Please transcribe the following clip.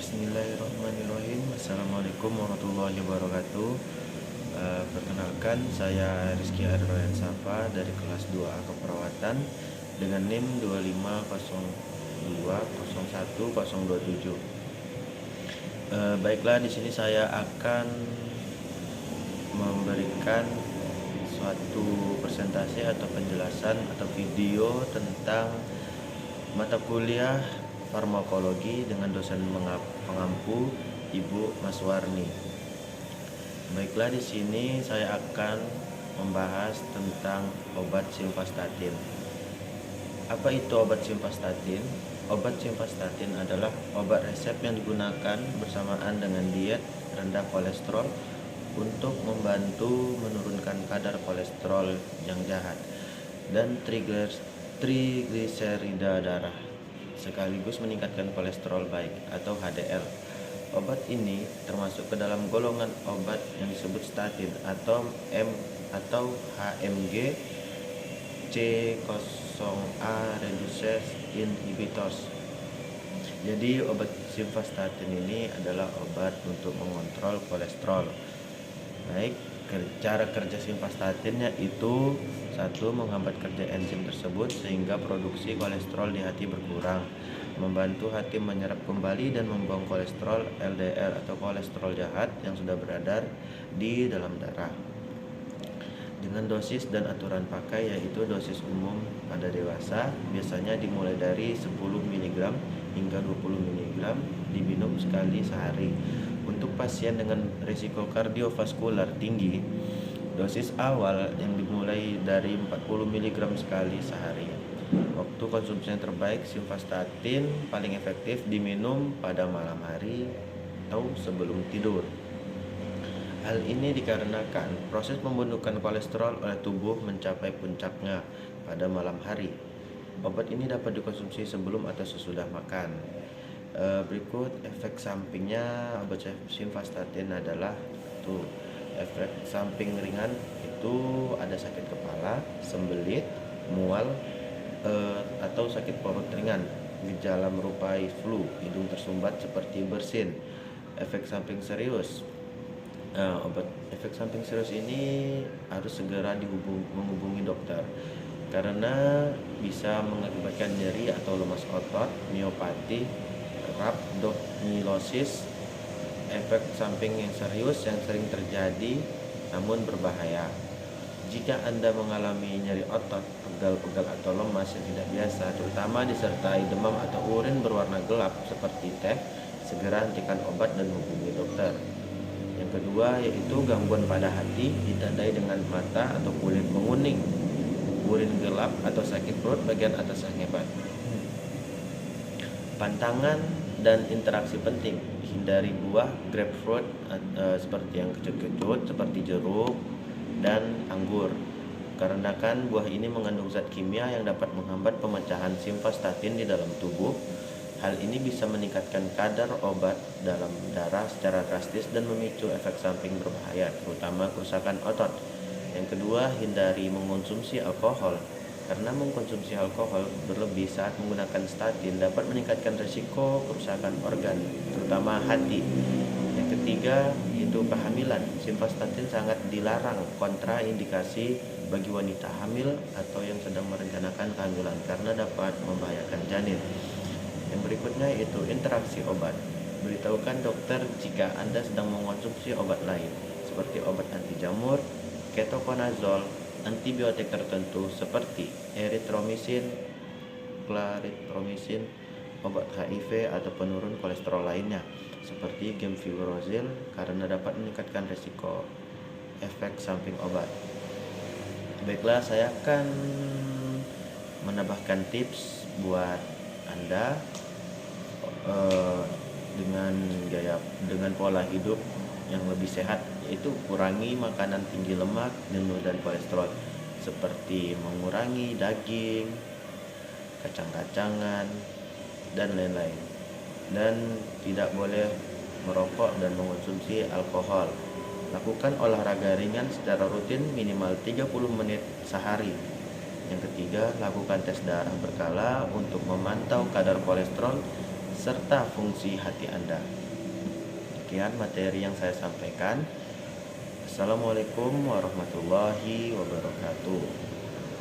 Bismillahirrahmanirrahim. Assalamualaikum warahmatullahi wabarakatuh. Perkenalkan, saya Rizky Adroyan Safa dari kelas 2A Keperawatan dengan NIM 25020101027. Baiklah, di sini saya akan memberikan suatu presentasi atau penjelasan atau video tentang mata kuliah farmakologi dengan dosen pengampu Ibu Maswarni. Baiklah, di sini saya akan membahas tentang obat simvastatin. Apa itu obat simvastatin? Obat simvastatin adalah obat resep yang digunakan bersamaan dengan diet rendah kolesterol untuk membantu menurunkan kadar kolesterol yang jahat dan trigliserida darah, sekaligus meningkatkan kolesterol baik atau HDL. Obat ini termasuk ke dalam golongan obat yang disebut statin atau HMG C0A reducase inhibitors. Jadi obat simvastatin ini adalah obat untuk mengontrol kolesterol. Baik, cara kerja simvastatinnya itu: satu, menghambat kerja enzim tersebut sehingga produksi kolesterol di hati berkurang, membantu hati menyerap kembali dan membuang kolesterol LDL atau kolesterol jahat yang sudah beredar di dalam darah. Dengan dosis dan aturan pakai, yaitu dosis umum pada dewasa biasanya dimulai dari 10 mg hingga 20 mg diminum sekali sehari. Untuk pasien dengan risiko kardiovaskular tinggi, dosis awal yang dimulai dari 40 mg sekali sehari. Waktu konsumsi yang terbaik simvastatin paling efektif diminum pada malam hari atau sebelum tidur. Hal ini dikarenakan proses pembentukan kolesterol oleh tubuh mencapai puncaknya pada malam hari. Obat ini dapat dikonsumsi sebelum atau sesudah makan. Berikut efek sampingnya obat simvastatin adalah efek samping ringan itu ada sakit kepala, sembelit, mual, atau sakit perut ringan, gejala menyerupai flu, hidung tersumbat seperti bersin. Efek samping serius, efek samping serius ini harus segera menghubungi dokter karena bisa mengakibatkan nyeri atau lemas otot, miopati, rhabdomyolysis. Efek samping yang serius yang sering terjadi namun berbahaya. Jika Anda mengalami nyeri otot, pegal-pegal atau lemas yang tidak biasa, terutama disertai demam atau urin berwarna gelap seperti teh, segera hentikan obat dan hubungi dokter. Yang kedua yaitu gangguan pada hati ditandai dengan mata atau kulit menguning, urin gelap atau sakit perut bagian atas yang hebat. Pantangan dan interaksi penting: hindari buah grapefruit seperti yang kecut-kecut seperti jeruk dan anggur, karena buah ini mengandung zat kimia yang dapat menghambat pemecahan simvastatin di dalam tubuh. Hal ini bisa meningkatkan kadar obat dalam darah secara drastis dan memicu efek samping berbahaya, terutama kerusakan otot. Yang kedua, hindari mengonsumsi alkohol, karena mengkonsumsi alkohol berlebih saat menggunakan statin dapat meningkatkan risiko kerusakan organ, terutama hati. Yang ketiga, itu kehamilan. Simvastatin sangat dilarang, kontraindikasi bagi wanita hamil atau yang sedang merencanakan kehamilan karena dapat membahayakan janin. Yang berikutnya itu interaksi obat. Beritahukan dokter jika Anda sedang mengonsumsi obat lain seperti obat anti jamur, ketokonazol, antibiotik tertentu seperti eritromisin, clarithromycin, obat HIV atau penurun kolesterol lainnya seperti gemfibrozil karena dapat meningkatkan risiko efek samping obat. Baiklah, saya akan menambahkan tips buat Anda dengan pola hidup yang lebih sehat, yaitu kurangi makanan tinggi lemak, jenuh dan kolesterol seperti mengurangi daging, kacang-kacangan dan lain-lain, dan tidak boleh merokok dan mengonsumsi alkohol. Lakukan olahraga ringan secara rutin minimal 30 menit sehari. Yang ketiga, lakukan tes darah berkala untuk memantau kadar kolesterol serta fungsi hati Anda. Sekian materi yang saya sampaikan. Assalamualaikum warahmatullahi wabarakatuh.